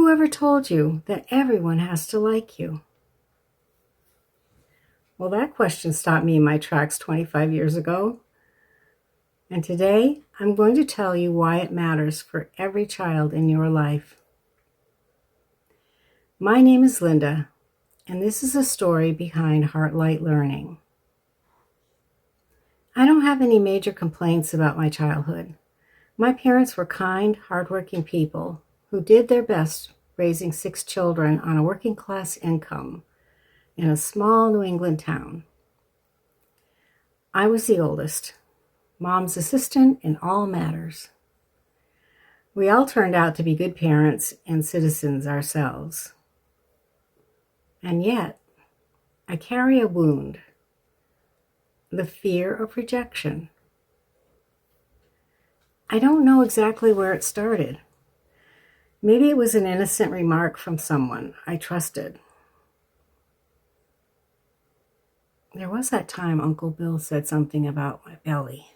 Whoever told you that everyone has to like you? Well, that question stopped me in my tracks 25 years ago. And today, I'm going to tell you why it matters for every child in your life. My name is Linda, and this is a story behind Heartlight Learning. I don't have any major complaints about my childhood. My parents were kind, hardworking people who did their best raising 6 children on a working class income in a small New England town. I was the oldest, Mom's assistant in all matters. We all turned out to be good parents and citizens ourselves. And yet, I carry a wound, the fear of rejection. I don't know exactly where it started. Maybe it was an innocent remark from someone I trusted. There was that time Uncle Bill said something about my belly.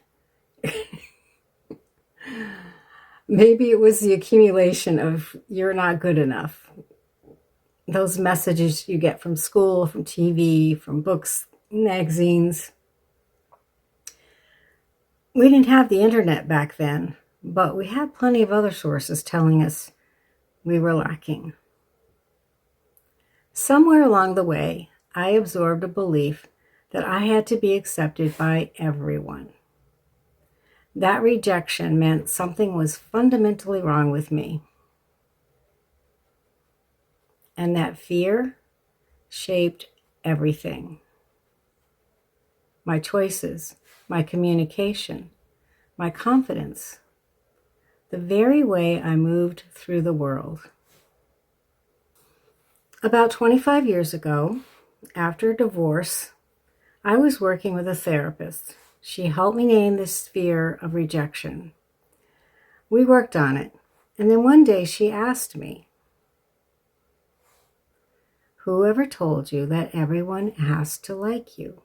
Maybe it was the accumulation of "you're not good enough." Those messages you get from school, from TV, from books, magazines. We didn't have the internet back then, but we had plenty of other sources telling us we were lacking. Somewhere along the way, I absorbed a belief that I had to be accepted by everyone. That rejection meant something was fundamentally wrong with me. And that fear shaped everything. My choices, my communication, my confidence, the very way I moved through the world. About 25 years ago, after a divorce, I was working with a therapist. She helped me name this fear of rejection. We worked on it, and then one day she asked me, "Whoever told you that everyone has to like you?"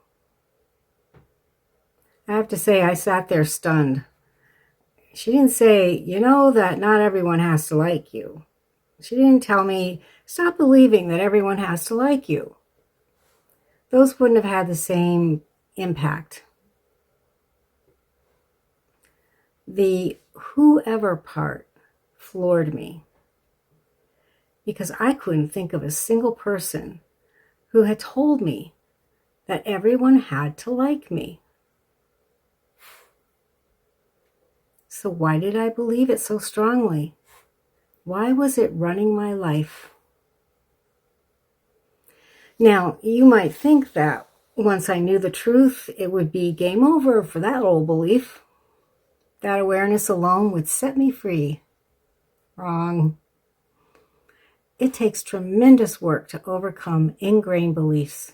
I have to say, I sat there stunned. She didn't say, "You know that not everyone has to like you." She didn't tell me, "Stop believing that everyone has to like you." Those wouldn't have had the same impact. The whoever part floored me because I couldn't think of a single person who had told me that everyone had to like me. So why did I believe it so strongly? Why was it running my life? Now, you might think that once I knew the truth, it would be game over for that old belief. That awareness alone would set me free. Wrong. It takes tremendous work to overcome ingrained beliefs.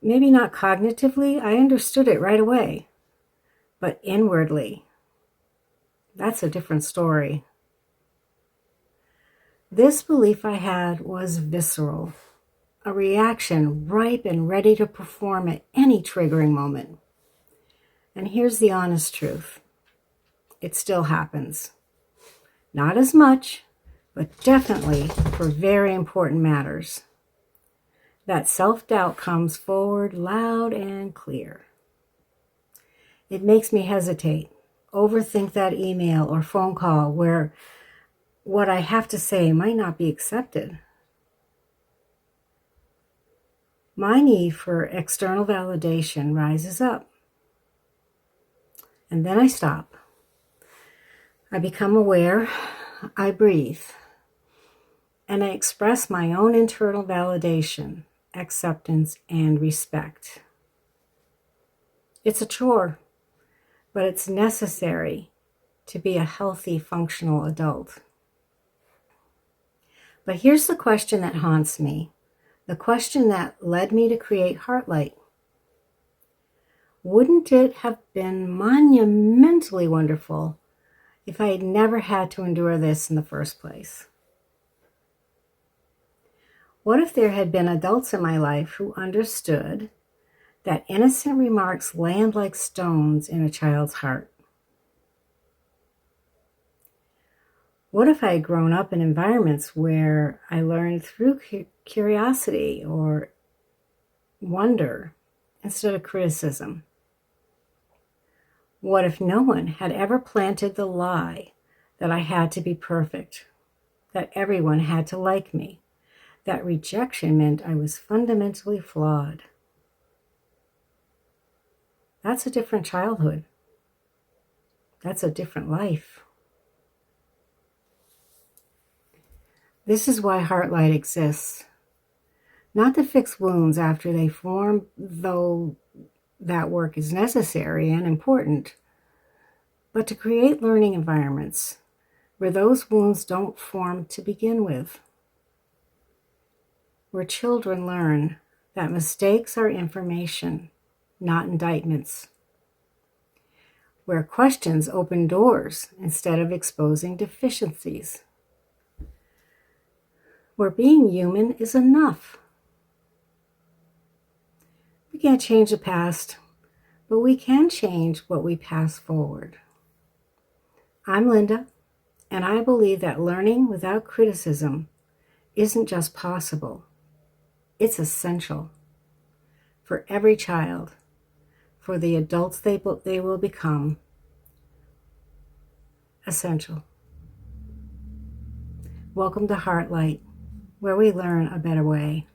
Maybe not cognitively, I understood it right away, but inwardly, that's a different story. This belief I had was visceral, a reaction ripe and ready to perform at any triggering moment. And here's the honest truth. It still happens. Not as much, but definitely for very important matters. That self-doubt comes forward loud and clear. It makes me hesitate, overthink that email or phone call where what I have to say might not be accepted. My need for external validation rises up. And then I stop. I become aware, I breathe, and I express my own internal validation, acceptance, and respect. It's a chore, but it's necessary to be a healthy, functional adult. But here's the question that haunts me, the question that led me to create Heartlight. Wouldn't it have been monumentally wonderful if I had never had to endure this in the first place? What if there had been adults in my life who understood that innocent remarks land like stones in a child's heart? What if I had grown up in environments where I learned through curiosity or wonder instead of criticism? What if no one had ever planted the lie that I had to be perfect, that everyone had to like me, that rejection meant I was fundamentally flawed? That's a different childhood. That's a different life. This is why Heartlight exists. Not to fix wounds after they form, though that work is necessary and important, but to create learning environments where those wounds don't form to begin with, where children learn that mistakes are information, not indictments, where questions open doors instead of exposing deficiencies, where being human is enough. We can't change the past, but we can change what we pass forward. I'm Linda, and I believe that learning without criticism isn't just possible, it's essential for every child, for the adults they will become. Essential. Welcome to Heartlight, where we learn a better way.